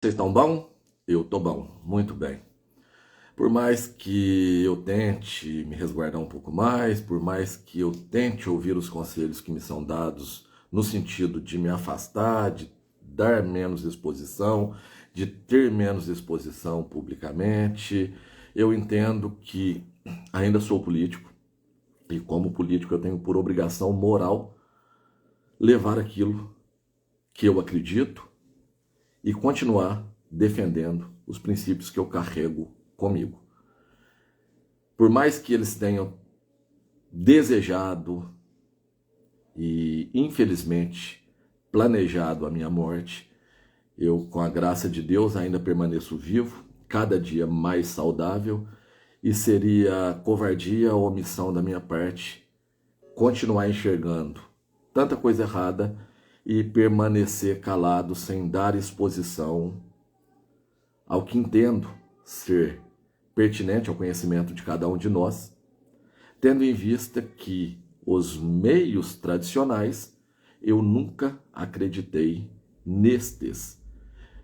Vocês estão bom? Eu tô bom, muito bem. Por mais que eu tente me resguardar um pouco mais, por mais que eu tente ouvir os conselhos que me são dados no sentido de me afastar, de dar menos exposição, de ter menos exposição publicamente, eu entendo que ainda sou político e, como político, eu tenho por obrigação moral levar aquilo que eu acredito e continuar defendendo os princípios que eu carrego comigo. Por mais que eles tenham desejado e, infelizmente, planejado a minha morte, eu, com a graça de Deus, ainda permaneço vivo, cada dia mais saudável, e seria covardia ou omissão da minha parte continuar enxergando tanta coisa errada e permanecer calado sem dar exposição ao que entendo ser pertinente ao conhecimento de cada um de nós, tendo em vista que os meios tradicionais eu nunca acreditei nestes.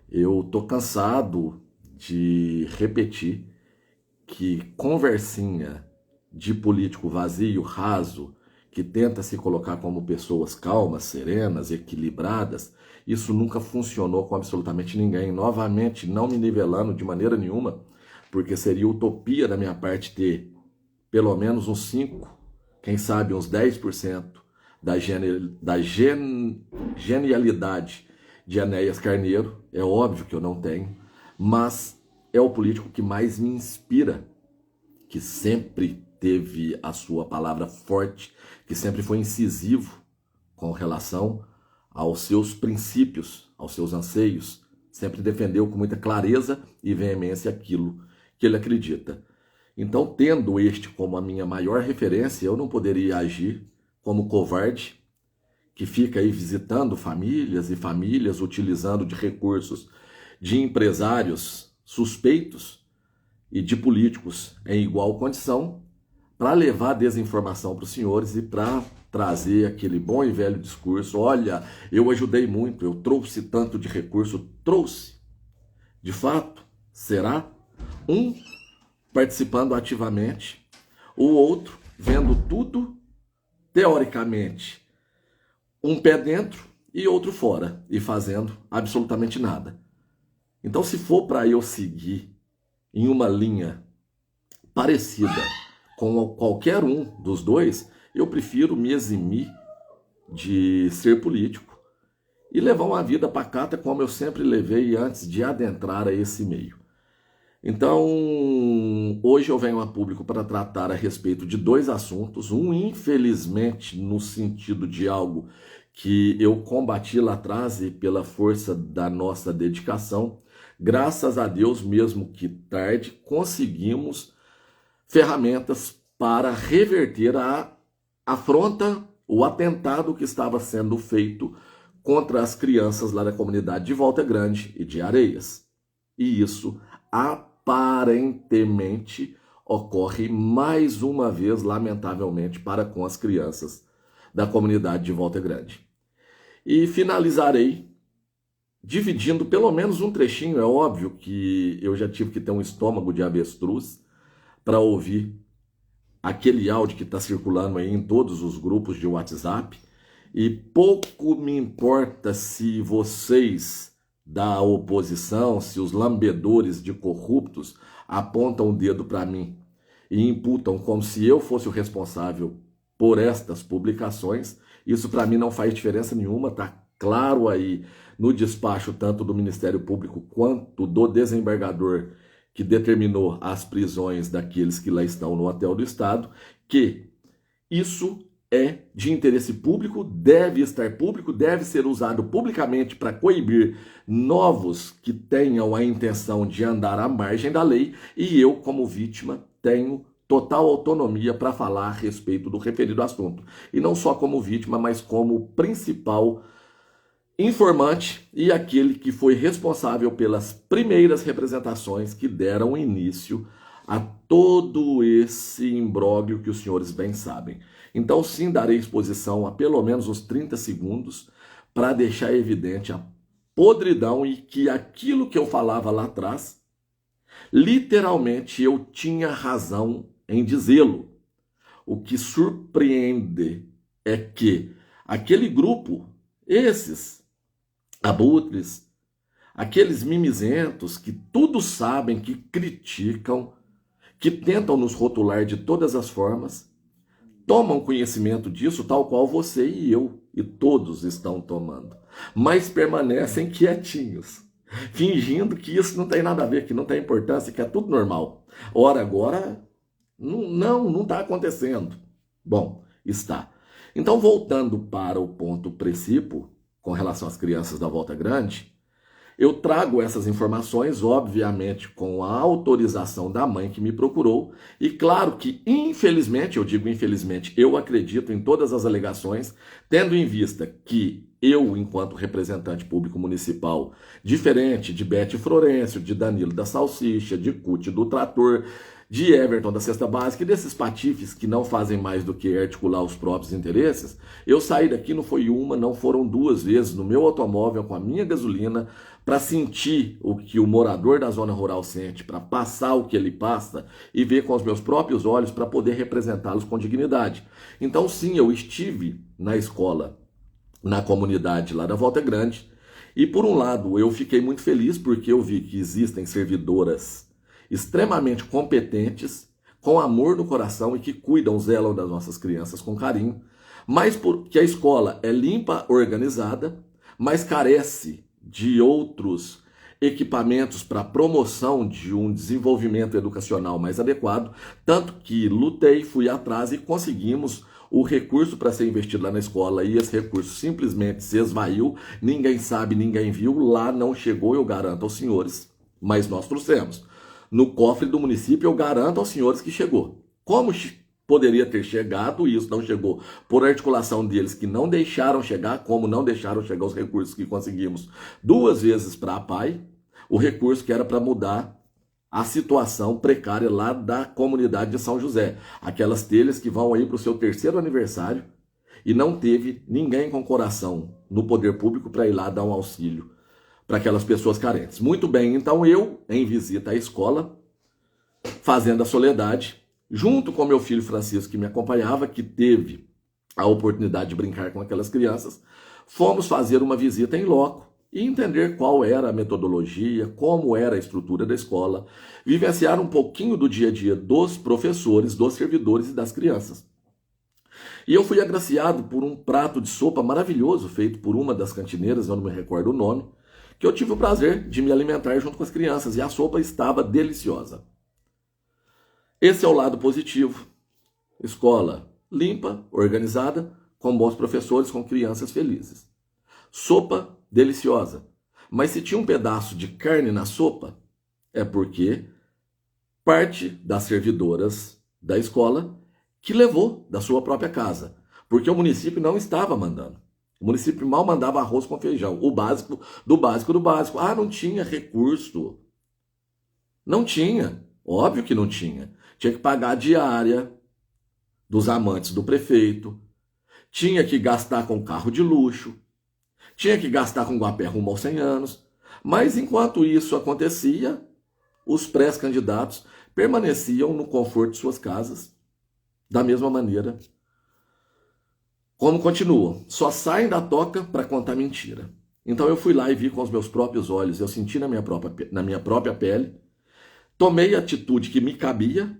Eu tô cansado de repetir que conversinha de político vazio, raso, que tenta se colocar como pessoas calmas, serenas, equilibradas, isso nunca funcionou com absolutamente ninguém. Novamente, não me nivelando de maneira nenhuma, porque seria utopia da minha parte ter pelo menos uns 5, quem sabe uns 10% da genialidade de Enéas Carneiro. É óbvio que eu não tenho, mas é o político que mais me inspira, que sempre teve a sua palavra forte, que sempre foi incisivo com relação aos seus princípios, aos seus anseios, sempre defendeu com muita clareza e veemência aquilo que ele acredita. Então, tendo este como a minha maior referência, eu não poderia agir como covarde, que fica aí visitando famílias e famílias, utilizando de recursos de empresários suspeitos e de políticos em igual condição, para levar desinformação para os senhores e para trazer aquele bom e velho discurso. Olha, eu ajudei muito, eu trouxe tanto de recurso. Trouxe. De fato, será? Um participando ativamente, o outro vendo tudo, teoricamente, um pé dentro e outro fora, e fazendo absolutamente nada. Então, se for para eu seguir em uma linha parecida com qualquer um dos dois, eu prefiro me eximir de ser político e levar uma vida pacata como eu sempre levei antes de adentrar a esse meio. Então, hoje eu venho a público para tratar a respeito de dois assuntos, um infelizmente no sentido de algo que eu combati lá atrás e pela força da nossa dedicação, graças a Deus, mesmo que tarde, conseguimos ferramentas para reverter a afronta, o atentado que estava sendo feito contra as crianças lá da comunidade de Volta Grande e de Areias. E isso aparentemente ocorre mais uma vez, lamentavelmente, para com as crianças da comunidade de Volta Grande. E finalizarei dividindo pelo menos um trechinho. É óbvio que eu já tive que ter um estômago de avestruz para ouvir aquele áudio que está circulando aí em todos os grupos de WhatsApp, e pouco me importa se vocês da oposição, se os lambedores de corruptos apontam o dedo para mim e imputam como se eu fosse o responsável por estas publicações. Isso para mim não faz diferença nenhuma, tá claro aí no despacho tanto do Ministério Público quanto do desembargador que determinou as prisões daqueles que lá estão no hotel do Estado, que isso é de interesse público, deve estar público, deve ser usado publicamente para coibir novos que tenham a intenção de andar à margem da lei, e eu, como vítima, tenho total autonomia para falar a respeito do referido assunto. E não só como vítima, mas como principal informante e aquele que foi responsável pelas primeiras representações que deram início a todo esse imbróglio que os senhores bem sabem. Então, sim, darei exposição a pelo menos uns 30 segundos para deixar evidente a podridão e que aquilo que eu falava lá atrás, literalmente eu tinha razão em dizê-lo. O que surpreende é que aquele grupo, esses abutres, aqueles mimizentos que tudo sabem, que criticam, que tentam nos rotular de todas as formas, tomam conhecimento disso tal qual você e eu, e todos estão tomando, mas permanecem quietinhos, fingindo que isso não tem nada a ver, que não tem importância, que é tudo normal. Ora, agora, não está acontecendo. Bom, está. Então, voltando para o ponto principal, com relação às crianças da Volta Grande, eu trago essas informações, obviamente, com a autorização da mãe que me procurou. E claro que, infelizmente, eu digo infelizmente, eu acredito em todas as alegações, tendo em vista que eu, enquanto representante público municipal, diferente de Bete Florencio, de Danilo da Salsicha, de Cuti do Trator, de Everton da Cesta Básica e desses patifes que não fazem mais do que articular os próprios interesses, eu saí daqui, não foi uma, não foram duas vezes, no meu automóvel, com a minha gasolina, para sentir o que o morador da zona rural sente, para passar o que ele passa e ver com os meus próprios olhos para poder representá-los com dignidade. Então, sim, eu estive na escola, na comunidade lá da Volta Grande, e por um lado eu fiquei muito feliz porque eu vi que existem servidoras extremamente competentes, com amor no coração e que cuidam, zelam das nossas crianças com carinho, mas porque a escola é limpa, organizada, mas carece de outros equipamentos para promoção de um desenvolvimento educacional mais adequado, tanto que lutei, fui atrás e conseguimos o recurso para ser investido lá na escola e esse recurso simplesmente se esvaiu, ninguém sabe, ninguém viu, lá não chegou, eu garanto aos senhores, mas nós trouxemos. No cofre do município, eu garanto aos senhores que chegou. Como poderia ter chegado e isso não chegou por articulação deles que não deixaram chegar, como não deixaram chegar os recursos que conseguimos duas vezes para a PAI, o recurso que era para mudar a situação precária lá da comunidade de São José. Aquelas telhas que vão aí para o seu 3º aniversário e não teve ninguém com coração no poder público para ir lá dar um auxílio para aquelas pessoas carentes. Muito bem, então eu, em visita à escola, fazendo a soledade, junto com meu filho Francisco, que me acompanhava, que teve a oportunidade de brincar com aquelas crianças, fomos fazer uma visita em loco e entender qual era a metodologia, como era a estrutura da escola, vivenciar um pouquinho do dia a dia dos professores, dos servidores e das crianças. E eu fui agraciado por um prato de sopa maravilhoso, feito por uma das cantineiras, eu não me recordo o nome, que eu tive o prazer de me alimentar junto com as crianças, e a sopa estava deliciosa. Esse é o lado positivo. Escola limpa, organizada, com bons professores, com crianças felizes. Sopa deliciosa. Mas se tinha um pedaço de carne na sopa, é porque parte das servidoras da escola que levou da sua própria casa. Porque o município não estava mandando. O município mal mandava arroz com feijão. O básico do básico do básico. Ah, não tinha recurso. Não tinha. Óbvio que não tinha. Tinha que pagar a diária dos amantes do prefeito. Tinha que gastar com carro de luxo. Tinha que gastar com guapé rumo aos 100 anos. Mas enquanto isso acontecia, os pré-candidatos permaneciam no conforto de suas casas, da mesma maneira como continuam. Só saem da toca para contar mentira. Então eu fui lá e vi com os meus próprios olhos, eu senti na minha própria pele, tomei a atitude que me cabia,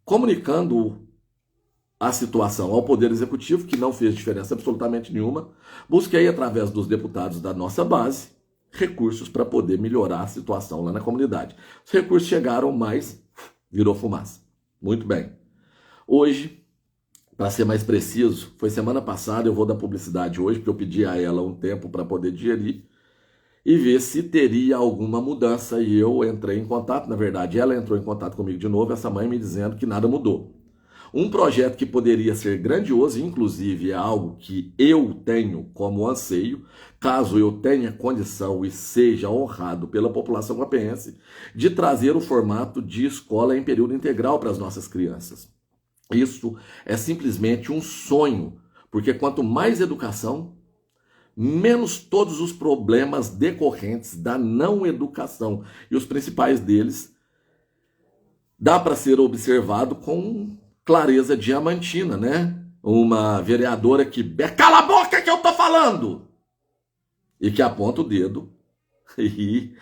comunicando a situação ao Poder Executivo, que não fez diferença absolutamente nenhuma. Busquei, através dos deputados da nossa base, recursos para poder melhorar a situação lá na comunidade. Os recursos chegaram, mas virou fumaça. Muito bem. Hoje, para ser mais preciso, foi semana passada, eu vou dar publicidade hoje, porque eu pedi a ela um tempo para poder digerir e ver se teria alguma mudança, e eu entrei em contato, na verdade, ela entrou em contato comigo de novo, essa mãe me dizendo que nada mudou. Um projeto que poderia ser grandioso, inclusive é algo que eu tenho como anseio, caso eu tenha condição e seja honrado pela população guapeense, de trazer o formato de escola em período integral para as nossas crianças. Isso é simplesmente um sonho, porque quanto mais educação, menos todos os problemas decorrentes da não educação. E os principais deles dá para ser observado com clareza diamantina, né? Uma vereadora que cala a boca que eu tô falando! E que aponta o dedo e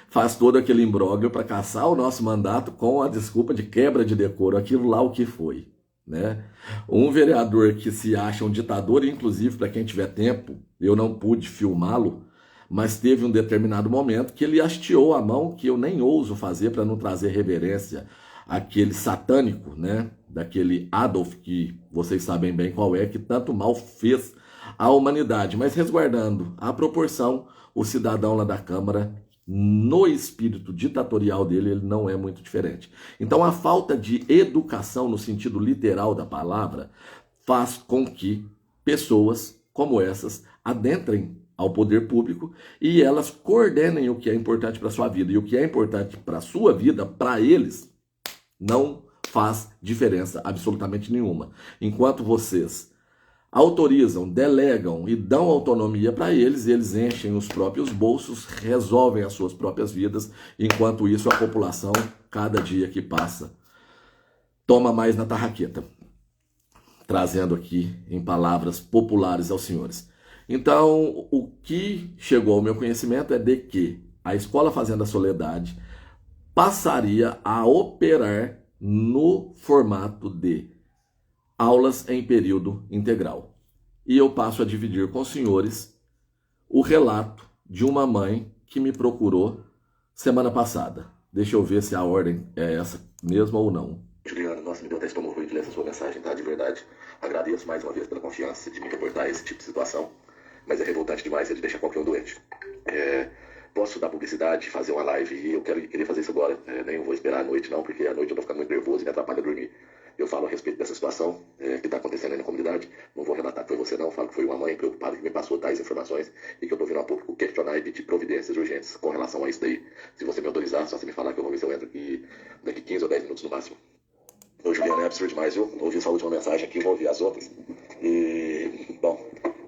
faz todo aquele imbróglio para caçar o nosso mandato com a desculpa de quebra de decoro, aquilo lá o que foi, né? Um vereador que se acha um ditador, inclusive para quem tiver tempo, eu não pude filmá-lo, mas teve um determinado momento que ele hasteou a mão, que eu nem ouso fazer para não trazer reverência àquele satânico, né? Daquele Adolf, que vocês sabem bem qual é, que tanto mal fez à humanidade, mas resguardando a proporção, o cidadão lá da Câmara, no espírito ditatorial dele, ele não é muito diferente. Então a falta de educação no sentido literal da palavra faz com que pessoas como essas adentrem ao poder público e elas coordenem o que é importante para a sua vida. E o que é importante para a sua vida, para eles, não faz diferença absolutamente nenhuma. Enquanto vocês autorizam, delegam e dão autonomia para eles, eles enchem os próprios bolsos, resolvem as suas próprias vidas, enquanto isso a população, cada dia que passa, toma mais na tarraqueta. Trazendo aqui em palavras populares aos senhores. Então, o que chegou ao meu conhecimento é de que a Escola Fazenda Soledade passaria a operar no formato de aulas em período integral. E eu passo a dividir com os senhores o relato de uma mãe que me procurou semana passada. Deixa eu ver se a ordem é essa mesma ou não. Juliana, nossa, me deu até estômago ruim de ler essa sua mensagem, tá? De verdade. Agradeço mais uma vez pela confiança de me reportar esse tipo de situação, mas é revoltante demais ele deixar qualquer um doente. Posso dar publicidade, fazer uma live, e eu queria fazer isso agora. Nem vou esperar à noite não, porque à noite eu tô ficando muito nervoso e me atrapalha dormir. Eu falo a respeito dessa situação que está acontecendo aí na comunidade. Não vou relatar que foi você não, falo que foi uma mãe preocupada que me passou tais informações e que eu estou vindo a público questionar e pedir providências urgentes com relação a isso daí. Se você me autorizar, só você me falar que eu vou ver se eu entro aqui daqui 15 ou 10 minutos no máximo. Ô Juliana, é absurdo demais, viu? Ouvi sua última mensagem aqui, vou ouvir as outras. E, bom,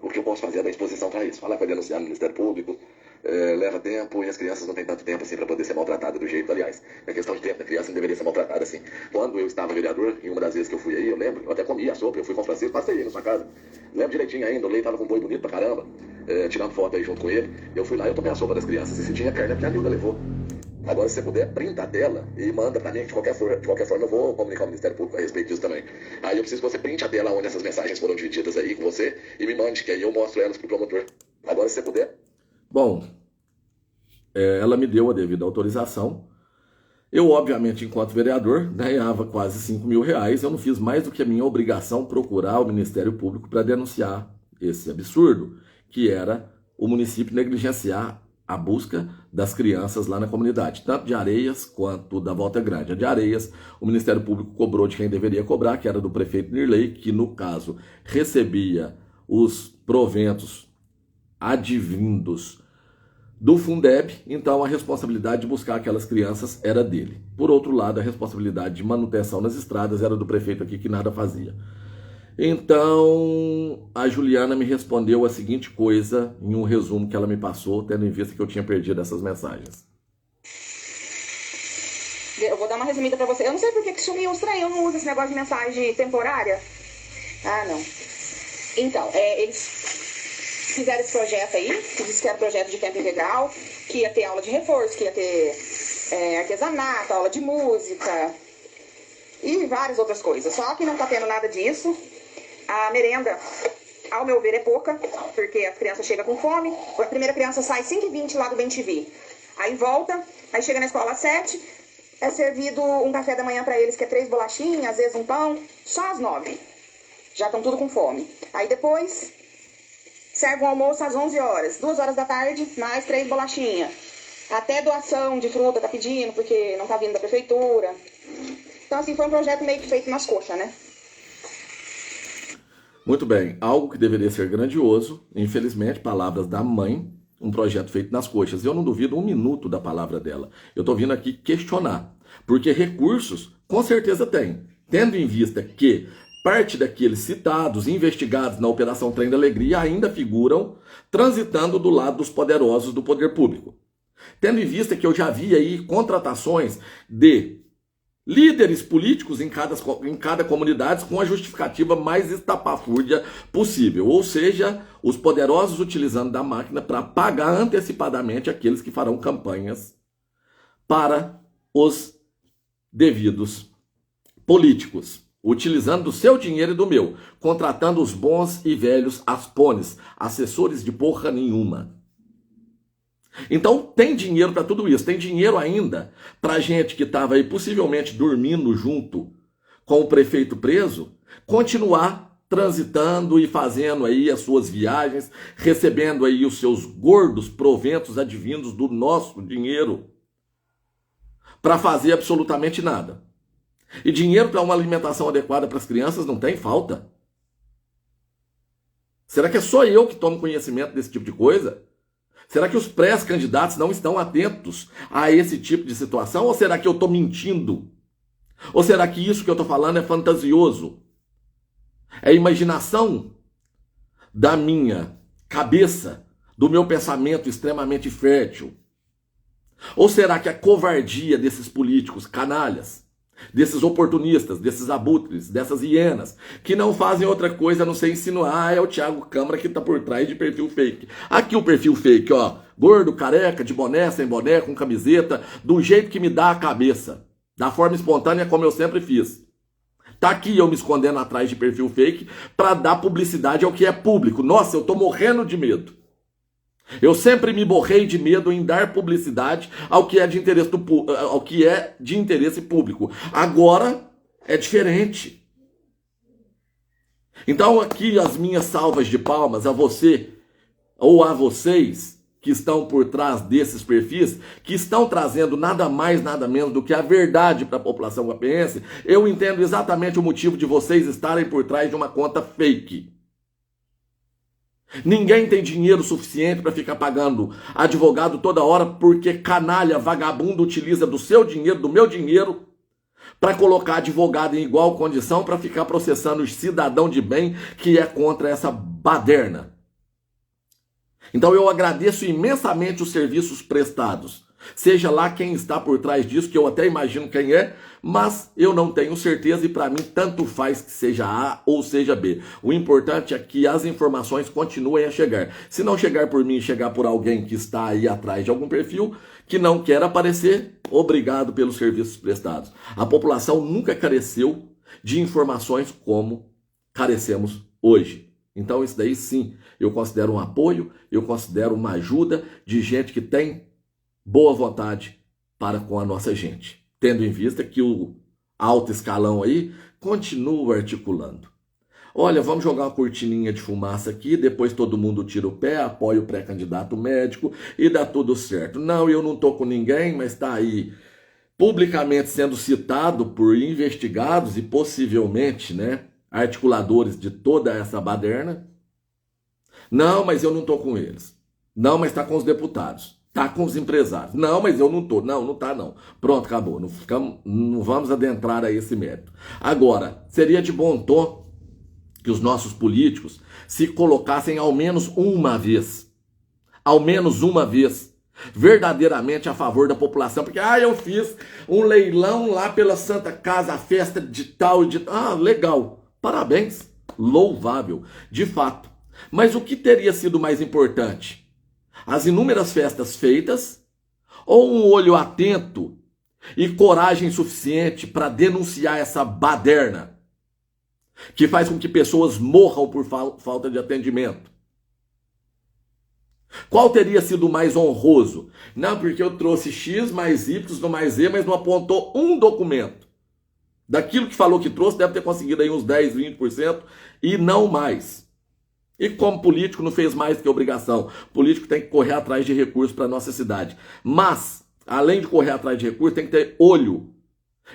o que eu posso fazer é dar exposição para isso. Falar que vai denunciar no Ministério Público. Leva tempo e as crianças não têm tanto tempo assim para poder ser maltratadas do jeito, aliás, é questão de tempo, a criança não deveria ser maltratada assim. Quando eu estava vereador, em uma das vezes que eu fui aí, eu lembro, eu até comi a sopa, eu fui com o Francisco, passei aí na sua casa, lembro direitinho ainda, o Lei tava com um boi bonito pra caramba, tirando foto aí junto com ele, eu fui lá, eu tomei a sopa das crianças, e se tinha carne, a Nilda levou. Agora, se você puder, printa a tela e manda pra mim, de qualquer forma eu vou comunicar ao Ministério Público a respeito disso também. Aí eu preciso que você printe a tela onde essas mensagens foram divididas aí com você e me mande, que aí eu mostro elas pro promotor. Agora, se você puder. Bom, ela me deu a devida autorização. Eu, obviamente, enquanto vereador, ganhava quase 5 mil reais. Eu não fiz mais do que a minha obrigação procurar o Ministério Público para denunciar esse absurdo, que era o município negligenciar a busca das crianças lá na comunidade, tanto de Areias quanto da Volta Grande. A de Areias, o Ministério Público cobrou de quem deveria cobrar, que era do prefeito Nirley, que, no caso, recebia os proventos advindos do Fundeb, então a responsabilidade de buscar aquelas crianças era dele. Por outro lado, a responsabilidade de manutenção nas estradas era do prefeito aqui, que nada fazia. Então, a Juliana me respondeu a seguinte coisa, em um resumo que ela me passou, tendo em vista que eu tinha perdido essas mensagens. Eu vou dar uma resumida pra você. Eu não sei por que sumiu os trem, eu não uso esse negócio de mensagem temporária. Ah, não. Então, eles fizeram esse projeto aí, que disse que era projeto de tempo integral, que ia ter aula de reforço, que ia ter artesanato, aula de música e várias outras coisas. Só que não tá tendo nada disso. A merenda, ao meu ver, é pouca, porque a criança chega com fome. A primeira criança sai 5h20 lá do BemTV. Aí volta, aí chega na escola às 7h, é servido um café da manhã pra eles, que é 3 bolachinhas, às vezes um pão, só às 9h. Já estão tudo com fome. Aí depois serve um almoço às 11 horas, 2 horas da tarde, mais 3 bolachinhas. Até doação de fruta tá pedindo, porque não tá vindo da prefeitura. Então, assim, foi um projeto meio que feito nas coxas, né? Muito bem, algo que deveria ser grandioso, infelizmente, palavras da mãe, um projeto feito nas coxas. Eu não duvido um minuto da palavra dela. Eu estou vindo aqui questionar, porque recursos, com certeza tem. Tendo em vista que parte daqueles citados, investigados na Operação Trem da Alegria, ainda figuram transitando do lado dos poderosos do poder público. Tendo em vista que eu já vi aí contratações de líderes políticos em cada comunidade com a justificativa mais estapafúrdia possível. Ou seja, os poderosos utilizando da máquina para pagar antecipadamente aqueles que farão campanhas para os devidos políticos, utilizando do seu dinheiro e do meu, contratando os bons e velhos aspones, assessores de porra nenhuma. Então tem dinheiro para tudo isso, tem dinheiro ainda para gente que estava aí possivelmente dormindo junto com o prefeito preso, continuar transitando e fazendo aí as suas viagens, recebendo aí os seus gordos proventos advindos do nosso dinheiro, para fazer absolutamente nada. E dinheiro para uma alimentação adequada para as crianças não tem falta. Será que é só eu que tomo conhecimento desse tipo de coisa? Será que os pré-candidatos não estão atentos a esse tipo de situação? Ou será que eu estou mentindo? Ou será que isso que eu estou falando é fantasioso? É imaginação da minha cabeça, do meu pensamento extremamente fértil? Ou será que a covardia desses políticos canalhas, desses oportunistas, desses abutres, dessas hienas, que não fazem outra coisa a não ser insinuar, é o Thiago Câmara que está por trás de perfil fake. Aqui o perfil fake, ó, gordo, careca, de boné, sem boné, com camiseta, do jeito que me dá a cabeça, da forma espontânea como eu sempre fiz. Tá aqui eu me escondendo atrás de perfil fake para dar publicidade ao que é público. Nossa, eu tô morrendo de medo. Eu sempre me borrei de medo em dar publicidade ao que é de interesse público. Agora é diferente. Então aqui as minhas salvas de palmas a você ou a vocês que estão por trás desses perfis, que estão trazendo nada mais, nada menos do que a verdade para a população guapiense. Eu entendo exatamente o motivo de vocês estarem por trás de uma conta fake. Ninguém tem dinheiro suficiente para ficar pagando advogado toda hora porque canalha, vagabundo utiliza do seu dinheiro, do meu dinheiro, para colocar advogado em igual condição para ficar processando o cidadão de bem que é contra essa baderna. Então eu agradeço imensamente os serviços prestados. Seja lá quem está por trás disso, que eu até imagino quem é, mas eu não tenho certeza e para mim tanto faz que seja A ou seja B. O importante é que as informações continuem a chegar. Se não chegar por mim, chegar por alguém que está aí atrás de algum perfil que não quer aparecer, obrigado pelos serviços prestados. A população nunca careceu de informações como carecemos hoje. Então isso daí sim, eu considero um apoio, eu considero uma ajuda de gente que tem boa vontade para com a nossa gente, tendo em vista que o alto escalão aí continua articulando. Olha, vamos jogar uma cortininha de fumaça aqui, depois todo mundo tira o pé, apoia o pré-candidato médico e dá tudo certo. Não, eu não tô com ninguém, mas está aí publicamente sendo citado por investigados e possivelmente, né, articuladores de toda essa baderna. Não, mas eu não tô com eles. Não, mas está com os deputados. Tá com os empresários. Não, mas eu não tô. Não, não tá não. Pronto, acabou. Não vamos adentrar a esse mérito. Agora, seria de bom tom que os nossos políticos se colocassem ao menos uma vez, verdadeiramente a favor da população. Porque, eu fiz um leilão lá pela Santa Casa, a festa de tal e de... legal. Parabéns. Louvável. De fato. Mas o que teria sido mais importante? As inúmeras festas feitas ou um olho atento e coragem suficiente para denunciar essa baderna que faz com que pessoas morram por falta de atendimento? Qual teria sido mais honroso? Não, porque eu trouxe X mais Y mais Z, mas não apontou um documento. Daquilo que falou que trouxe, deve ter conseguido aí uns 10, 20% e não mais. E como político não fez mais que obrigação. Político tem que correr atrás de recursos para a nossa cidade. Mas, além de correr atrás de recursos, tem que ter olho,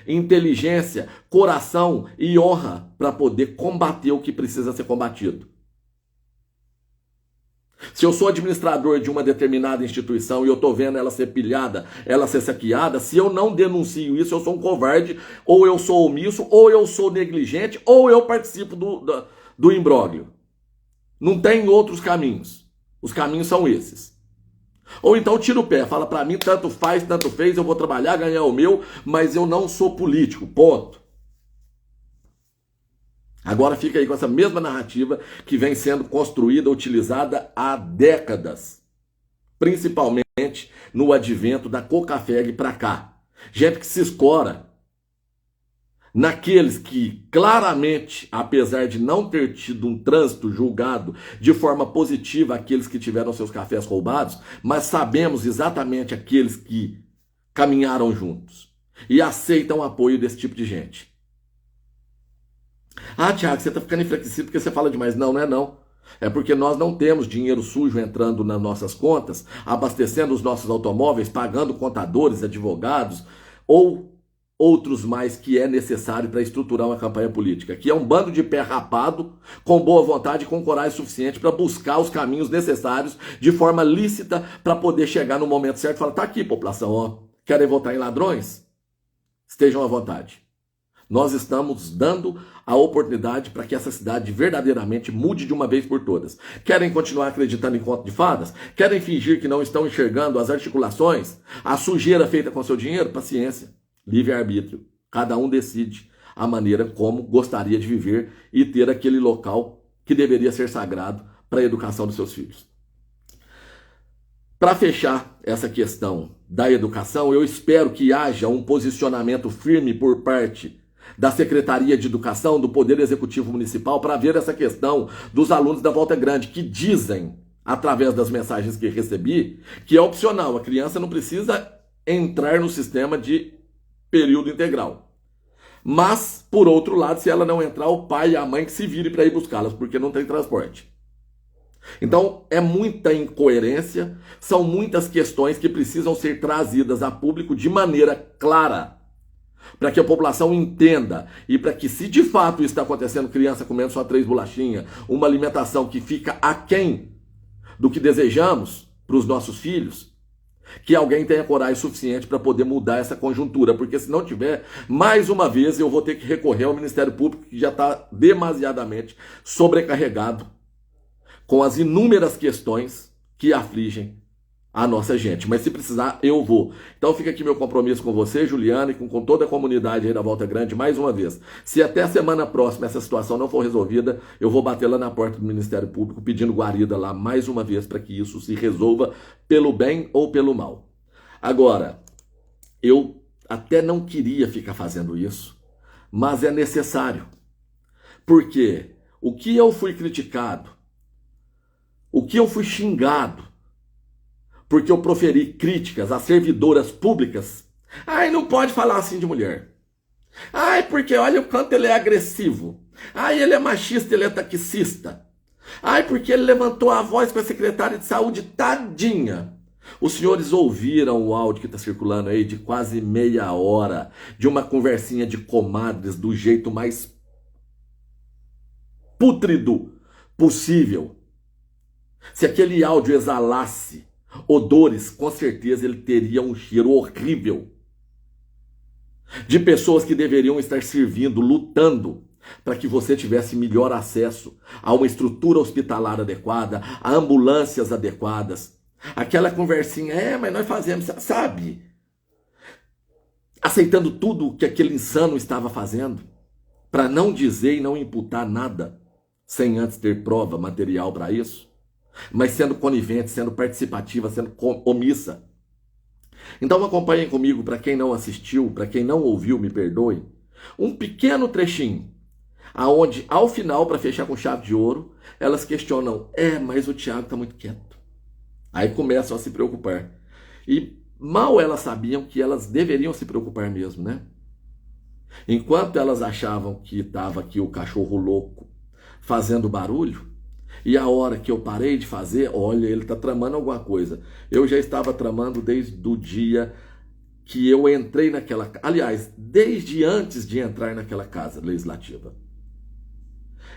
inteligência, coração e honra para poder combater o que precisa ser combatido. Se eu sou administrador de uma determinada instituição e eu estou vendo ela ser pilhada, ela ser saqueada, se eu não denuncio isso, eu sou um covarde, ou eu sou omisso, ou eu sou negligente, ou eu participo do imbróglio. Não tem outros caminhos. Os caminhos são esses. Ou então tira o pé, fala para mim, tanto faz, tanto fez, eu vou trabalhar, ganhar o meu, mas eu não sou político, ponto. Agora fica aí com essa mesma narrativa que vem sendo construída, utilizada há décadas. Principalmente no advento da Cocafeg para cá. Gente que se escora naqueles que claramente, apesar de não ter tido um trânsito julgado de forma positiva aqueles que tiveram seus cafés roubados, mas sabemos exatamente aqueles que caminharam juntos e aceitam o apoio desse tipo de gente. Ah, Thiago, você está ficando enfraquecido porque você fala demais. Não, não é não. É porque nós não temos dinheiro sujo entrando nas nossas contas, abastecendo os nossos automóveis, pagando contadores, advogados ou outros mais que é necessário para estruturar uma campanha política, que é um bando de pé rapado, com boa vontade e com coragem suficiente para buscar os caminhos necessários de forma lícita para poder chegar no momento certo e falar, tá aqui, população, ó, querem votar em ladrões? Estejam à vontade. Nós estamos dando a oportunidade para que essa cidade verdadeiramente mude de uma vez por todas. Querem continuar acreditando em conto de fadas? Querem fingir que não estão enxergando as articulações? A sujeira feita com seu dinheiro? Paciência. Livre-arbítrio. Cada um decide a maneira como gostaria de viver e ter aquele local que deveria ser sagrado para a educação dos seus filhos. Para fechar essa questão da educação, eu espero que haja um posicionamento firme por parte da Secretaria de Educação, do Poder Executivo Municipal, para ver essa questão dos alunos da Volta Grande, que dizem, através das mensagens que recebi, que é opcional, a criança não precisa entrar no sistema de período integral. Mas, por outro lado, se ela não entrar, o pai e a mãe que se virem para ir buscá-las, porque não tem transporte. Então, é muita incoerência, são muitas questões que precisam ser trazidas a público de maneira clara, para que a população entenda e para que, se de fato isso está acontecendo, criança comendo só 3 bolachinhas, uma alimentação que fica aquém do que desejamos para os nossos filhos, que alguém tenha coragem suficiente para poder mudar essa conjuntura, porque se não tiver, mais uma vez eu vou ter que recorrer ao Ministério Público, que já está demasiadamente sobrecarregado com as inúmeras questões que afligem a nossa gente. Mas se precisar, eu vou. Então fica aqui meu compromisso com você, Juliana, e com toda a comunidade aí da Volta Grande, mais uma vez. Se até a semana próxima essa situação não for resolvida, eu vou bater lá na porta do Ministério Público pedindo guarida lá mais uma vez para que isso se resolva pelo bem ou pelo mal. Agora, eu até não queria ficar fazendo isso, mas é necessário. Porque o que eu fui criticado, o que eu fui xingado, porque eu proferi críticas a servidoras públicas. Ai, não pode falar assim de mulher. Ai, porque olha o quanto ele é agressivo. Ai, ele é machista, ele é taxista. Ai, porque ele levantou a voz com a secretária de saúde, tadinha. Os senhores ouviram o áudio que está circulando aí de quase meia hora, de uma conversinha de comadres do jeito mais pútrido possível. Se aquele áudio exalasse odores, com certeza ele teria um cheiro horrível de pessoas que deveriam estar servindo, lutando para que você tivesse melhor acesso a uma estrutura hospitalar adequada, a ambulâncias adequadas. Aquela conversinha, mas nós fazemos, sabe? Aceitando tudo o que aquele insano estava fazendo, para não dizer e não imputar nada, sem antes ter prova material para isso. Mas sendo conivente, sendo participativa, sendo omissa. Então acompanhem comigo, para quem não assistiu, para quem não ouviu, me perdoe, um pequeno trechinho, aonde ao final, para fechar com chave de ouro, elas questionam, mas o Thiago está muito quieto. Aí começam a se preocupar. E mal elas sabiam que elas deveriam se preocupar mesmo, né? Enquanto elas achavam que estava aqui o cachorro louco fazendo barulho, e a hora que eu parei de fazer, olha, ele está tramando alguma coisa. Eu já estava tramando desde o dia que eu entrei naquela... Aliás, desde antes de entrar naquela casa legislativa.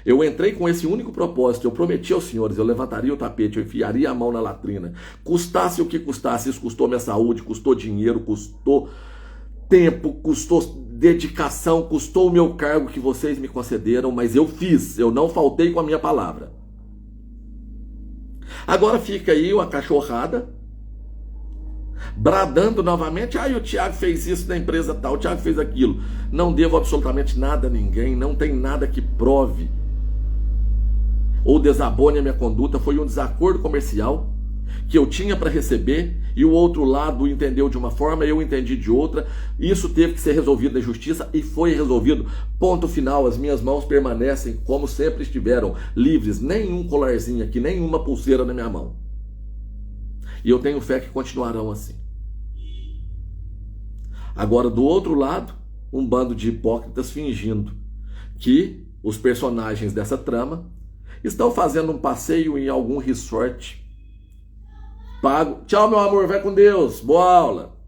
Eu entrei com esse único propósito. Eu prometi aos senhores, eu levantaria o tapete, eu enfiaria a mão na latrina. Custasse o que custasse, isso custou minha saúde, custou dinheiro, custou tempo, custou dedicação, custou o meu cargo que vocês me concederam, mas eu fiz, eu não faltei com a minha palavra. Agora fica aí uma cachorrada bradando novamente, o Thiago fez isso na empresa tal, o Thiago fez aquilo. Não devo absolutamente nada a ninguém, não tem nada que prove ou desabone a minha conduta, foi um desacordo comercial que eu tinha para receber e o outro lado entendeu de uma forma, eu entendi de outra. Isso teve que ser resolvido na justiça e foi resolvido. Ponto final, as minhas mãos permanecem como sempre estiveram, livres, nenhum colarzinho aqui, nenhuma pulseira na minha mão. E eu tenho fé que continuarão assim. Agora, do outro lado, um bando de hipócritas fingindo que os personagens dessa trama estão fazendo um passeio em algum resort pago. Tchau, meu amor, vai com Deus, boa aula.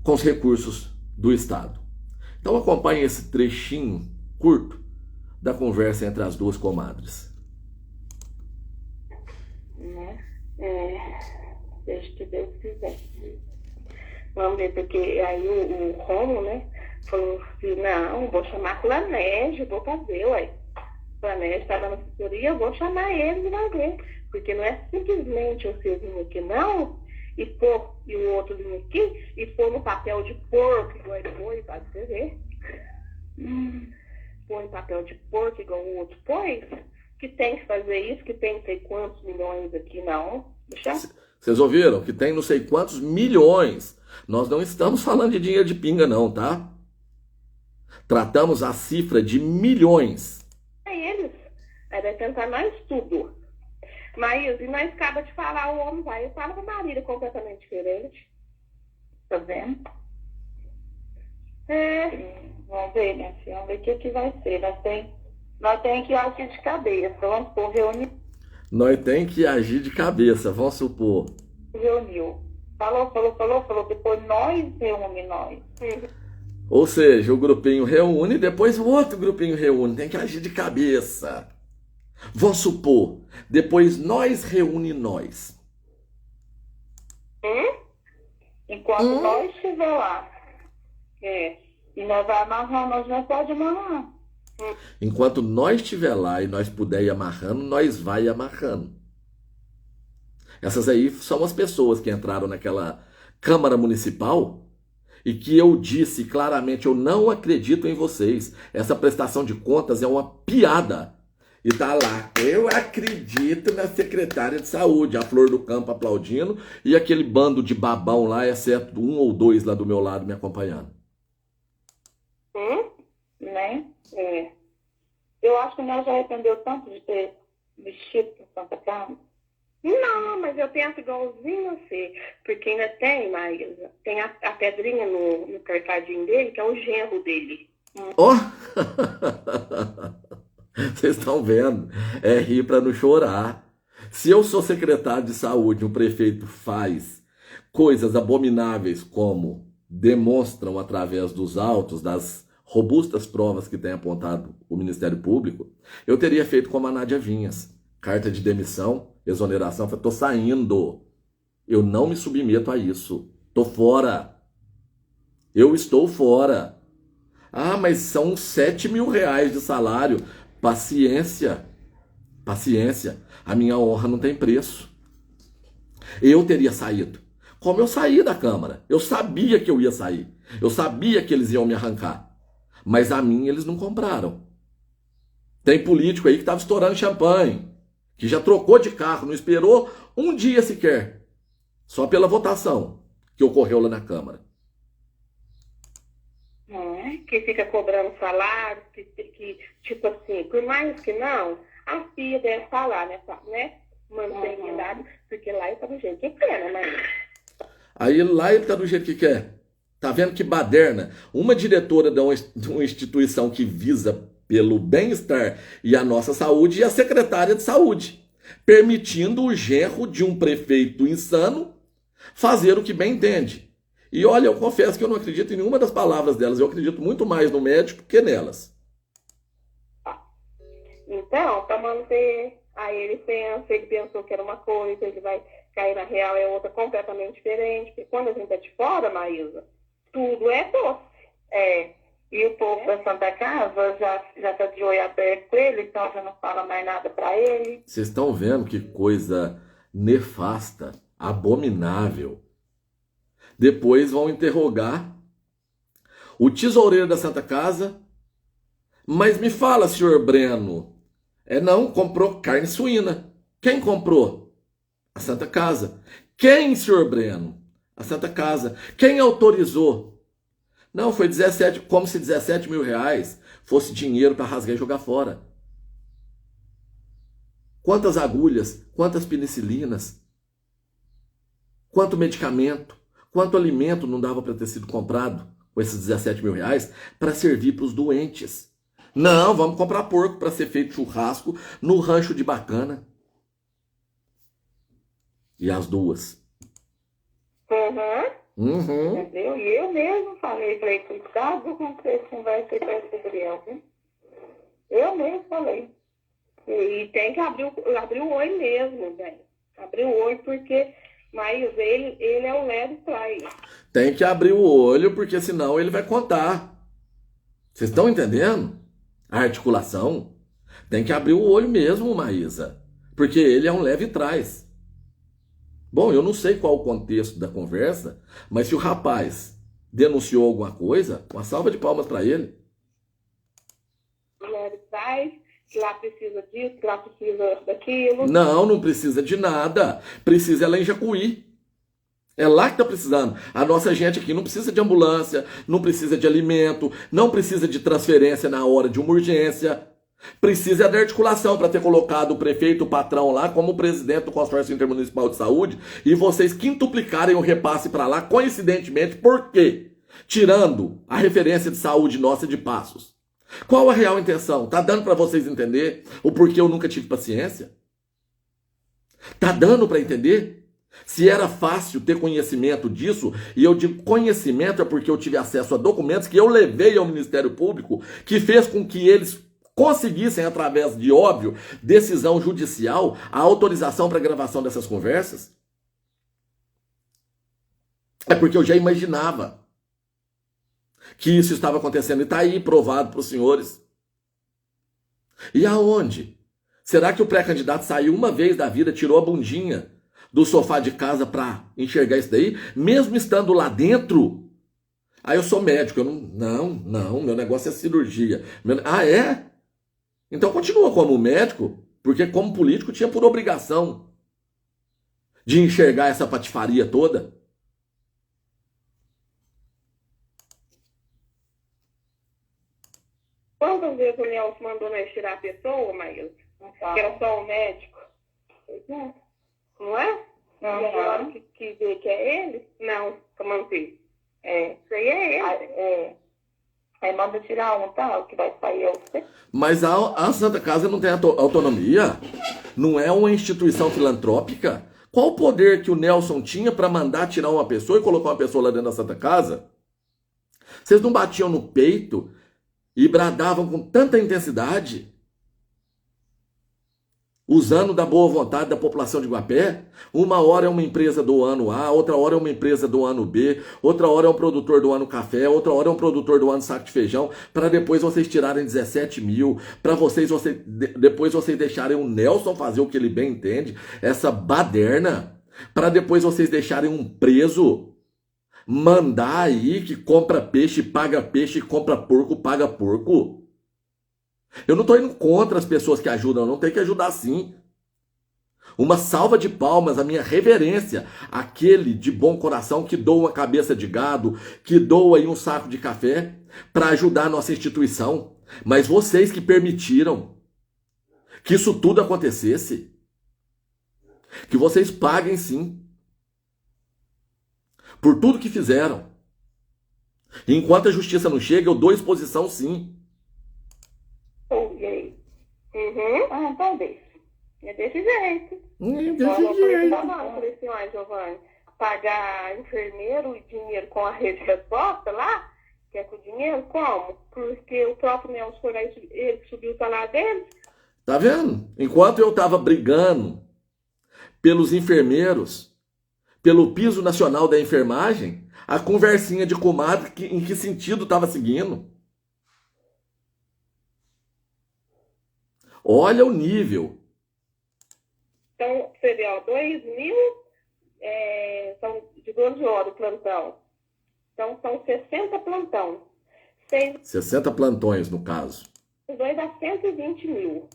Com os recursos do Estado. Então acompanhe esse trechinho curto da conversa entre as duas comadres. Seja que Deus quiser. Vamos ver, porque aí o Romo, né, falou assim, não, vou chamar Planégio, vou fazer, ué. Planégio está dando assessoria, eu vou chamar ele e vai ver. Porque não é simplesmente você vir aqui, não, e o outro vir aqui, e pôr no papel de porco, igual ele foi, pode ver. Põe no papel de porco, igual o outro pôs, que tem que fazer isso, que tem não sei quantos milhões aqui, não. Deixa. Vocês ouviram? Que tem não sei quantos milhões. Nós não estamos falando de dinheiro de pinga, não, tá? Tratamos a cifra de milhões. É eles. Aí vai tentar nós tudo. Mas, e nós acaba de falar, o homem vai, eu falo com a Marília completamente diferente. Tá vendo? Vamos ver, minha filha, vamos ver o que vai ser. Nós temos que agir de cabeça, vamos supor, reunir. Nós temos que agir de cabeça, vamos supor. Reuniu. Falou, depois nós reúne nós. Ou seja, o grupinho reúne, depois o outro grupinho reúne, tem que agir de cabeça. Vamos supor, depois nós reúne nós. Enquanto nós estiver lá. E nós vamos amarrar, nós não pode amarrar. Enquanto nós estiver lá e nós puder ir amarrando, nós vai amarrando. Essas aí são as pessoas que entraram naquela Câmara Municipal e que eu disse claramente, eu não acredito em vocês. Essa prestação de contas é uma piada. E tá lá, eu acredito na secretária de saúde, a Flor do Campo aplaudindo e aquele bando de babão lá, exceto um ou dois lá do meu lado me acompanhando. Né? Eu acho que nós já arrependeu tanto de ter vestido para Santa Casa. Não, mas eu penso igualzinho você, porque ainda tem, Maísa, tem a pedrinha no cartadinho dele, que é o genro dele. Vocês estão vendo? É rir para não chorar. Se eu sou secretário de saúde, o prefeito faz coisas abomináveis como demonstram através dos autos, das robustas provas que tem apontado o Ministério Público, eu teria feito como a Nádia Vinhas. Carta de demissão, exoneração, tô saindo. Eu não me submeto a isso. Tô fora. Eu estou fora. Mas são 7 mil reais de salário. Paciência. Paciência. A minha honra não tem preço. Eu teria saído. Como eu saí da Câmara. Eu sabia que eu ia sair. Eu sabia que eles iam me arrancar. Mas a mim eles não compraram. Tem político aí que estava estourando champanhe. Que já trocou de carro. Não esperou um dia sequer. Só pela votação que ocorreu lá na Câmara. Que fica cobrando salário, que tipo assim, por mais que não, a FIA deve falar, né? Mantém idade, porque lá ele tá do jeito que quer, né, mas... Aí lá ele tá do jeito que quer. Tá vendo que baderna? Uma diretora de uma instituição que visa pelo bem-estar e a nossa saúde e a secretária de saúde, permitindo o genro de um prefeito insano fazer o que bem entende. E olha, eu confesso que eu não acredito em nenhuma das palavras delas. Eu acredito muito mais no médico que nelas. Então, para manter, aí ele pensou que era uma coisa, ele vai cair na real, é outra completamente diferente. Porque quando a gente é de fora, Maísa, tudo é doce. E o povo da Santa Casa já tá de olho aberto com ele, então já não fala mais nada para ele. Vocês estão vendo que coisa nefasta, abominável. Depois vão interrogar o tesoureiro da Santa Casa. Mas me fala, senhor Breno. Não, comprou carne suína. Quem comprou? A Santa Casa. Quem, senhor Breno? A Santa Casa. Quem autorizou? Não, foi 17, como se 17 mil reais fosse dinheiro para rasgar e jogar fora. Quantas agulhas, quantas penicilinas, quanto medicamento, quanto alimento não dava para ter sido comprado com esses 17 mil reais para servir para os doentes. Não, vamos comprar porco para ser feito churrasco no rancho de Bacana. E as duas. Entendeu? E eu mesmo falei, cuidado com que você conversa com esse Gabriel, viu? Eu mesmo falei. E tem que abrir o olho mesmo, velho. Abrir o olho porque, mas ele é o leve trai. Tem que abrir o olho porque senão ele vai contar. Vocês estão entendendo? A articulação. Tem que abrir o olho mesmo, Maísa. Porque ele é um leve trás. Bom, eu não sei qual o contexto da conversa, mas se o rapaz denunciou alguma coisa, uma salva de palmas para ele. Leve traz, que lá precisa disso, que lá precisa daquilo. Não precisa de nada. Precisa ela em Jacuí. É lá que tá precisando. A nossa gente aqui não precisa de ambulância, não precisa de alimento, não precisa de transferência na hora de uma urgência. Precisa da articulação para ter colocado o prefeito, o patrão lá como presidente do Consórcio Intermunicipal de Saúde e vocês quintuplicarem o repasse para lá, coincidentemente, por quê? Tirando a referência de saúde nossa de Passos. Qual a real intenção? Tá dando para vocês entender o porquê eu nunca tive paciência? Tá dando para entender? Se era fácil ter conhecimento disso, e eu digo conhecimento é porque eu tive acesso a documentos que eu levei ao Ministério Público, que fez com que eles conseguissem, através de, óbvio, decisão judicial, a autorização para a gravação dessas conversas. É porque eu já imaginava que isso estava acontecendo e está aí provado para os senhores. E aonde? Será que o pré-candidato saiu uma vez da vida, tirou a bundinha do sofá de casa para enxergar isso daí, mesmo estando lá dentro? Eu sou médico, eu não, meu negócio é cirurgia. É? Então continua como médico, porque como político tinha por obrigação de enxergar essa patifaria toda. Quantas vezes o Nelson mandou nós tirar a pessoa, Maísa? Que era só o médico. Não é? E agora que vê que é ele? Não, para manter. Isso aí é ele. Aí manda tirar um, tá? O que vai sair é você. Mas a Santa Casa não tem autonomia? Não é uma instituição filantrópica? Qual o poder que o Nelson tinha para mandar tirar uma pessoa e colocar uma pessoa lá dentro da Santa Casa? Vocês não batiam no peito e bradavam com tanta intensidade, usando da boa vontade da população de Guapé? Uma hora é uma empresa do ano A, outra hora é uma empresa do ano B, outra hora é um produtor do ano café, outra hora é um produtor do ano saco de feijão, para depois vocês tirarem 17 mil, para depois vocês deixarem o Nelson fazer o que ele bem entende, essa baderna, para depois vocês deixarem um preso mandar aí que compra peixe, compra porco, paga porco. Eu não estou indo contra as pessoas que ajudam, não tem que ajudar sim. Uma salva de palmas, a minha reverência, aquele de bom coração que doa uma cabeça de gado, que doa aí um saco de café para ajudar a nossa instituição. Mas vocês que permitiram que isso tudo acontecesse, que vocês paguem sim por tudo que fizeram. E enquanto a justiça não chega, eu dou exposição sim. Então deixa. É desse jeito. Falei assim, ó, Giovanni, pagar enfermeiro e dinheiro com a rede resposta lá, que é com dinheiro, como? Porque o próprio Nelson, ele subiu o salário dele. Tá vendo? Enquanto eu estava brigando pelos enfermeiros, pelo piso nacional da enfermagem, a conversinha de comadre, em que sentido estava seguindo? Olha o nível. Então, você vê, ó, 2.000 são de 12 horas o plantão. Então, são 60 plantão. 60 plantões, no caso. 2 dá 120 mil.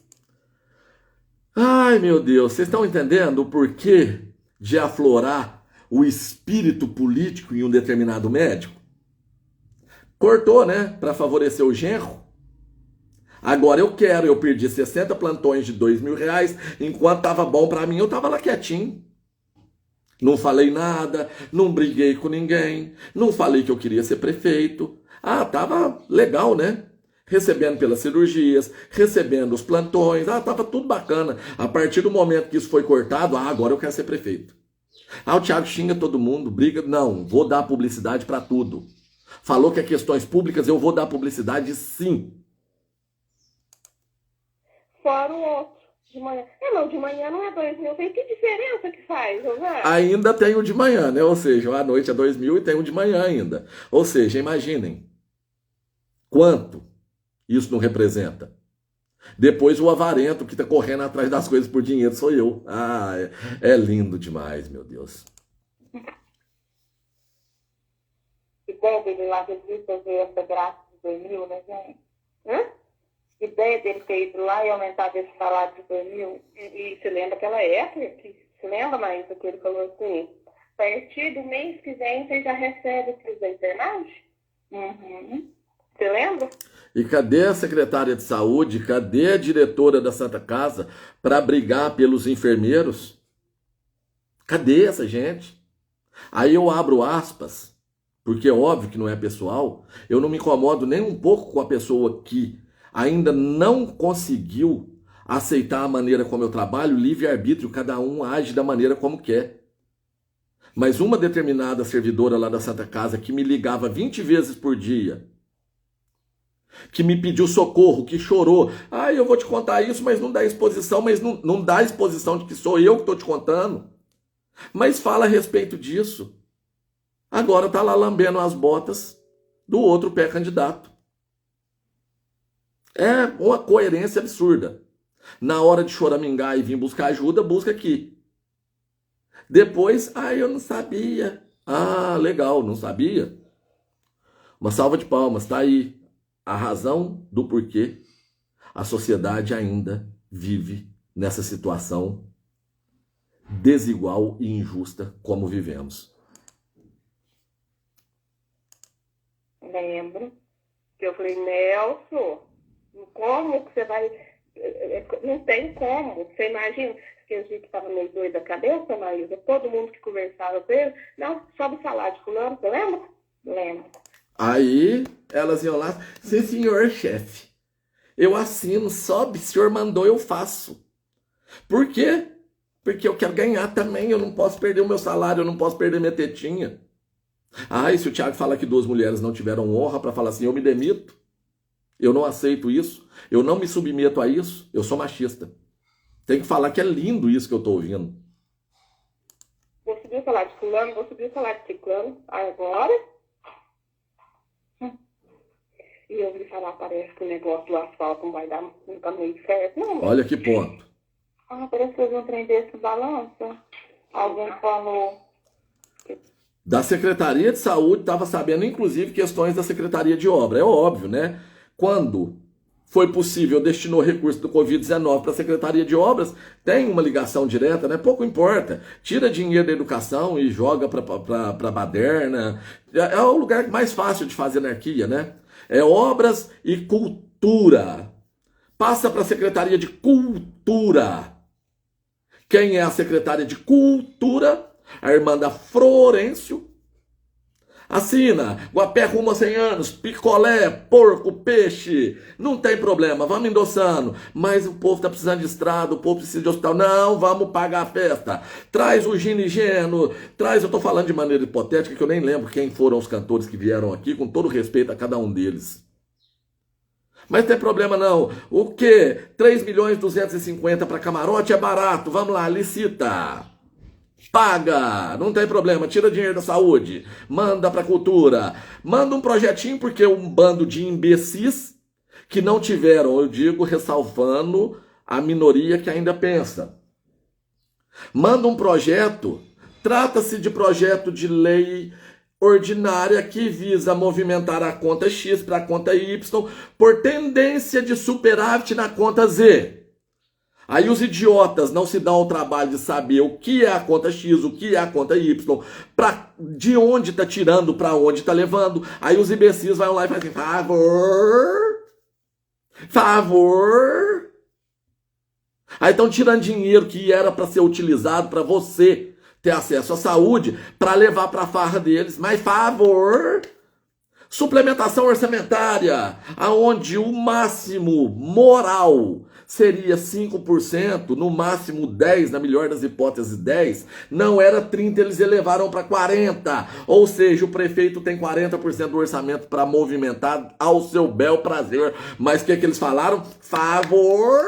Ai, meu Deus, vocês estão entendendo o porquê de aflorar o espírito político em um determinado médico? Cortou, né? Para favorecer o genro. Agora eu perdi 60 plantões de R$2.000, enquanto tava bom para mim, eu tava lá quietinho. Não falei nada, não briguei com ninguém, não falei que eu queria ser prefeito. Ah, tava legal, né? Recebendo pelas cirurgias, recebendo os plantões, tava tudo bacana. A partir do momento que isso foi cortado, agora eu quero ser prefeito. O Thiago xinga todo mundo, briga. Não, vou dar publicidade para tudo. Falou que é questões públicas, eu vou dar publicidade sim. Fora o outro, de manhã. Não, de manhã não é 2.000. Tem que diferença que faz, José? Ainda tem o de manhã, né? Ou seja, à noite é 2.000 e tem o de manhã ainda. Ou seja, imaginem quanto isso não representa. Depois o avarento que tá correndo atrás das coisas por dinheiro sou eu. É lindo demais, meu Deus. Ideia dele lá, que ele disse fazer essa graça de 2.000, né, gente? Ideia dele ter ido lá e aumentar esse salário de 2.000. E você lembra aquela época? Você lembra, Maísa, que ele falou assim? A partir do mês que vem, você já recebe o plus da enfermagem? Uhum. Você lembra? E cadê a secretária de saúde? Cadê a diretora da Santa Casa para brigar pelos enfermeiros? Cadê essa gente? Aí eu abro aspas, porque é óbvio que não é pessoal. Eu não me incomodo nem um pouco com a pessoa que ainda não conseguiu aceitar a maneira como eu trabalho, livre-arbítrio, cada um age da maneira como quer. Mas uma determinada servidora lá da Santa Casa que me ligava 20 vezes por dia, que me pediu socorro, que chorou. Eu vou te contar isso, mas não dá exposição, mas não dá exposição de que sou eu que estou te contando. Mas fala a respeito disso. Agora está lá lambendo as botas do outro pré-candidato. É uma coerência absurda. Na hora de choramingar e vir buscar ajuda, busca aqui. Depois, eu não sabia. Legal, não sabia? Uma salva de palmas, tá aí a razão do porquê a sociedade ainda vive nessa situação desigual e injusta como vivemos. Lembro que eu falei, Nelson, como que você vai... Não tem como. Você imagina que eu vi que estava meio doido da cabeça, Maísa? Todo mundo que conversava com ele, não, sobe o salário de fulano, você lembra? Lembro. Aí elas iam lá, sim senhor chefe, eu assino, sobe, o senhor mandou, eu faço. Por quê? Porque eu quero ganhar também, eu não posso perder o meu salário, eu não posso perder minha tetinha. E se o Thiago fala que 2 mulheres não tiveram honra para falar assim, eu me demito, eu não aceito isso, eu não me submeto a isso, eu sou machista. Tem que falar que é lindo isso que eu tô ouvindo. Vou subir o salário de fulano, vou subir o salário de ciclano, agora... E eu ouvi falar, parece que o negócio do asfalto não vai dar nunca meio certo. Não, olha que ponto. Parece que eu vi um trem desse balança. Alguém falou... Da Secretaria de Saúde, estava sabendo, inclusive, questões da Secretaria de Obra. É óbvio, né? Quando foi possível, destinou recurso do Covid-19 para a Secretaria de Obras, tem uma ligação direta, né? Pouco importa. Tira dinheiro da educação e joga para a baderna. É o lugar mais fácil de fazer anarquia, né? É obras e cultura. Passa para a Secretaria de Cultura. Quem é a secretária de Cultura? A irmã da Florencio. Assina, Guapé rumo a 100 anos, picolé, porco, peixe, não tem problema, vamos endossando. Mas o povo está precisando de estrada, o povo precisa de hospital. Não, vamos pagar a festa. Traz o ginigeno, traz, eu estou falando de maneira hipotética, que eu nem lembro quem foram os cantores que vieram aqui, com todo respeito a cada um deles. Mas não tem problema não. O quê? 3.250.000 para camarote é barato. Vamos lá, licita. Paga, não tem problema, tira dinheiro da saúde, manda para cultura, manda um projetinho, porque um bando de imbecis que não tiveram, eu digo, ressalvando a minoria que ainda pensa. Manda um projeto, trata-se de projeto de lei ordinária que visa movimentar a conta X para a conta Y por tendência de superávit na conta Z. Aí os idiotas não se dão ao trabalho de saber o que é a conta X, o que é a conta Y, de onde está tirando, para onde está levando. Aí os imbecis vão lá e fazem favor. Aí estão tirando dinheiro que era para ser utilizado para você ter acesso à saúde, para levar para a farra deles. Mas favor. Suplementação orçamentária, aonde o máximo moral seria 5%, no máximo 10%, na melhor das hipóteses 10%, não era 30%, eles elevaram para 40%. Ou seja, o prefeito tem 40% do orçamento para movimentar ao seu bel prazer. Mas o que eles falaram? Favor.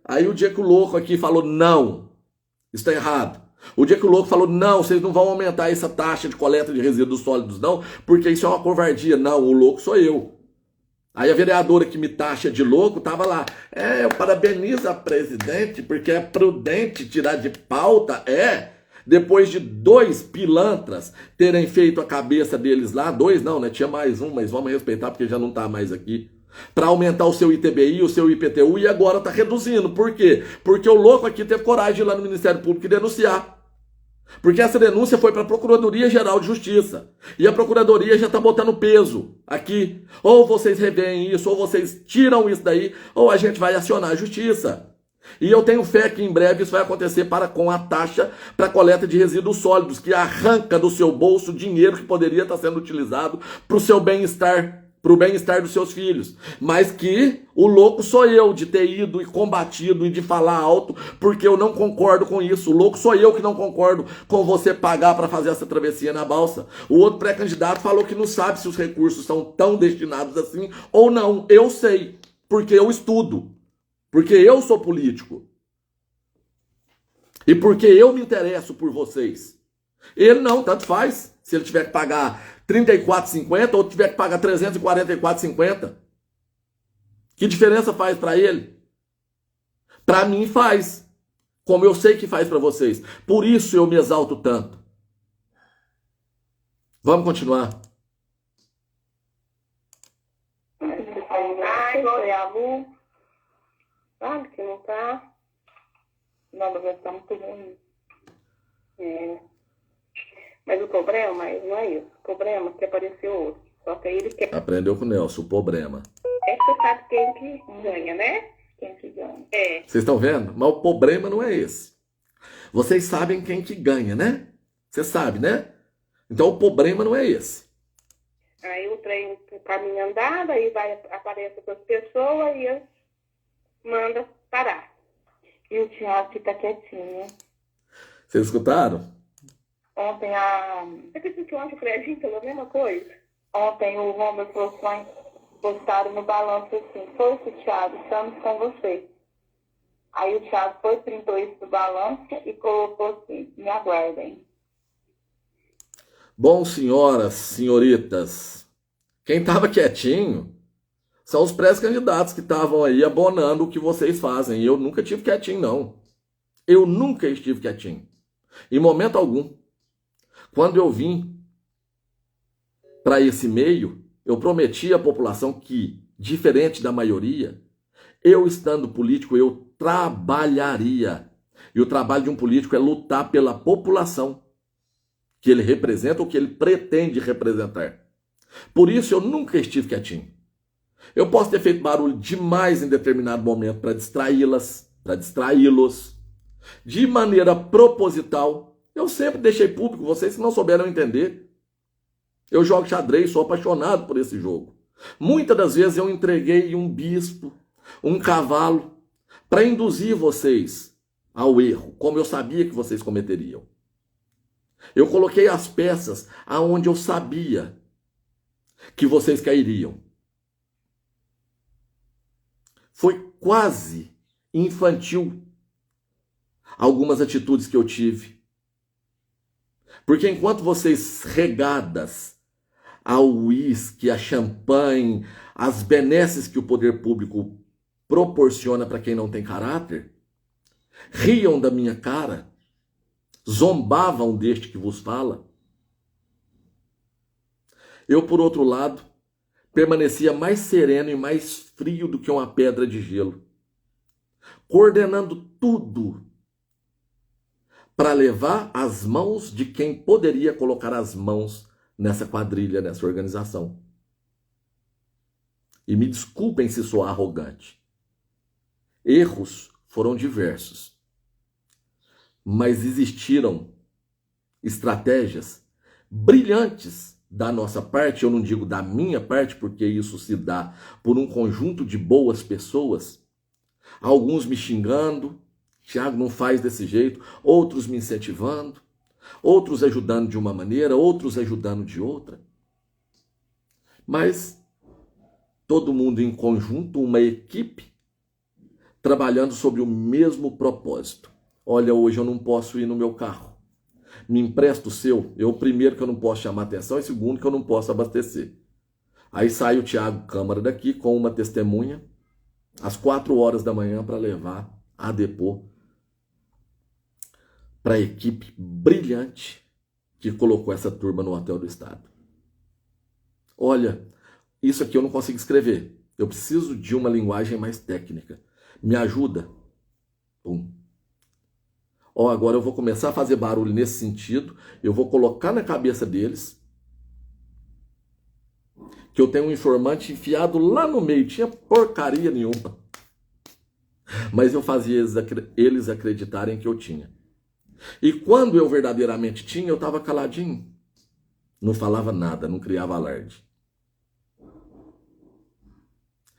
Aí o dia que o louco aqui falou, não, isso está errado. O dia que o louco falou, não, vocês não vão aumentar essa taxa de coleta de resíduos sólidos, não, porque isso é uma covardia. Não, o louco sou eu. Aí a vereadora que me taxa de louco tava lá. Eu parabenizo a presidente, porque é prudente tirar de pauta. Depois de 2 pilantras terem feito a cabeça deles lá, 2 não, né? Tinha mais um, mas vamos respeitar porque já não tá mais aqui. Para aumentar o seu ITBI, o seu IPTU, e agora tá reduzindo. Por quê? Porque o louco aqui teve coragem de ir lá no Ministério Público e denunciar. Porque essa denúncia foi para a Procuradoria-Geral de Justiça. E a Procuradoria já está botando peso aqui. Ou vocês revêem isso, ou vocês tiram isso daí, ou a gente vai acionar a Justiça. E eu tenho fé que em breve isso vai acontecer com a taxa para coleta de resíduos sólidos, que arranca do seu bolso dinheiro que poderia estar sendo utilizado para o seu bem-estar, para o bem-estar dos seus filhos. Mas que o louco sou eu de ter ido e combatido e de falar alto, porque eu não concordo com isso. O louco sou eu que não concordo com você pagar para fazer essa travessia na balsa. O outro pré-candidato falou que não sabe se os recursos são tão destinados assim ou não. Eu sei, porque eu estudo, porque eu sou político e porque eu me interesso por vocês. Ele não, tanto faz. Se ele tiver que pagar R$34,50 ou tiver que pagar R$344,50. Que diferença faz para ele? Para mim faz. Como eu sei que faz para vocês. Por isso eu me exalto tanto. Vamos continuar. Foi a Lu. Sabe que não tá. Não, mas tá muito ruim. Mas o problema não é isso. O problema é que apareceu outro. Só que aí ele quer. Aprendeu com o Nelson, o problema. Você sabe quem que ganha, né? Quem que ganha. Vocês estão vendo? Mas o problema não é esse. Vocês sabem quem que ganha, né? Você sabe, né? Então o problema não é esse. Aí o trem, o caminho andado, aí aparece outras pessoas e eles mandam parar. E o Thiago fica quietinho. Vocês escutaram? Ontem Você acredita que ontem o Fredinho falou a mesma coisa? Ontem o Romulo postaram no balanço assim, força Thiago, estamos com você. Aí o Thiago printou isso no balanço e colocou assim, me aguardem. Bom, senhoras, senhoritas, quem estava quietinho são os pré-candidatos que estavam aí abonando o que vocês fazem. E eu nunca tive quietinho, não. Eu nunca estive quietinho. Em momento algum. Quando eu vim para esse meio, eu prometi à população que, diferente da maioria, eu estando político, eu trabalharia. E o trabalho de um político é lutar pela população que ele representa ou que ele pretende representar. Por isso eu nunca estive quietinho. Eu posso ter feito barulho demais em determinado momento para distraí-las, para distraí-los, de maneira proposital. Eu sempre deixei público, vocês que não souberam entender. Eu jogo xadrez, sou apaixonado por esse jogo. Muitas das vezes eu entreguei um bispo, um cavalo, para induzir vocês ao erro, como eu sabia que vocês cometeriam. Eu coloquei as peças aonde eu sabia que vocês cairiam. Foi quase infantil algumas atitudes que eu tive. Porque enquanto vocês regadas ao uísque, a champanhe, as benesses que o poder público proporciona para quem não tem caráter, riam da minha cara, zombavam deste que vos fala, eu, por outro lado, permanecia mais sereno e mais frio do que uma pedra de gelo, coordenando tudo para levar as mãos de quem poderia colocar as mãos nessa quadrilha, nessa organização. E me desculpem se sou arrogante. Erros foram diversos, mas existiram estratégias brilhantes da nossa parte, eu não digo da minha parte, porque isso se dá por um conjunto de boas pessoas, alguns me xingando, Tiago, não faz desse jeito, outros me incentivando, outros ajudando de uma maneira, outros ajudando de outra. Mas todo mundo em conjunto, uma equipe, trabalhando sobre o mesmo propósito. Olha, hoje eu não posso ir no meu carro. Me empresta o seu. Eu, primeiro, que eu não posso chamar atenção, e segundo, que eu não posso abastecer. Aí sai o Tiago Câmara daqui com uma testemunha às 4 horas da manhã para levar a depor para a equipe brilhante que colocou essa turma no Hotel do Estado. Olha, isso aqui eu não consigo escrever. Eu preciso de uma linguagem mais técnica. Me ajuda? Pum. Ó, agora eu vou começar a fazer barulho nesse sentido. Eu vou colocar na cabeça deles que eu tenho um informante enfiado lá no meio. Tinha porcaria nenhuma. Mas eu fazia eles acreditarem que eu tinha. E quando eu verdadeiramente tinha, eu estava caladinho. Não falava nada, não criava alarde.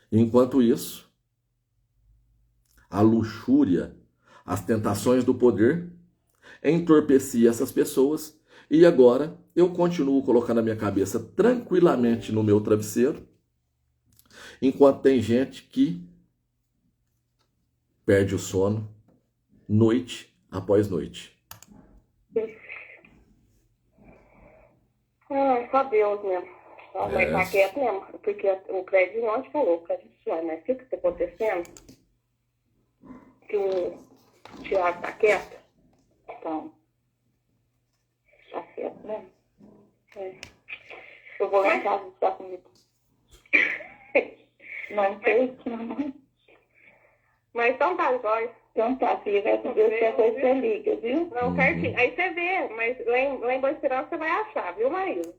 Enquanto isso, a luxúria, as tentações do poder entorpecia essas pessoas e agora eu continuo colocando a minha cabeça tranquilamente no meu travesseiro, enquanto tem gente que perde o sono noite após noite. Só Deus mesmo. Só mas tá quieto mesmo, porque o prédio não te falou, o prédio sonha, mas o que está acontecendo? Que o Tiago tá quieto? Então, tá quieto mesmo. É. Eu vou lá em casa buscar comigo. Não sei, não. Mas então tá, jóia. Então tá, filha, vai com Deus, que coisa você liga, viu? Não, certinho. Aí você vê, mas lá em Boa Esperança você vai achar, viu, marido?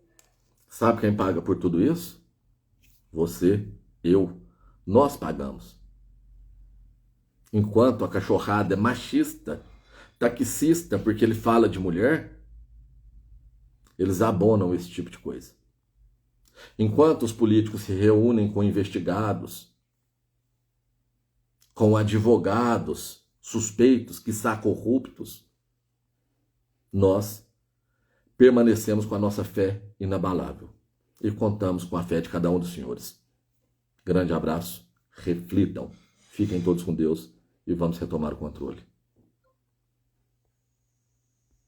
Sabe quem paga por tudo isso? Você, eu, nós pagamos. Enquanto a cachorrada é machista, taxista, porque ele fala de mulher, eles abonam esse tipo de coisa. Enquanto os políticos se reúnem com investigados, com advogados, suspeitos, quiçá corruptos, nós permanecemos com a nossa fé inabalável e contamos com a fé de cada um dos senhores. Grande abraço, reflitam, fiquem todos com Deus e vamos retomar o controle.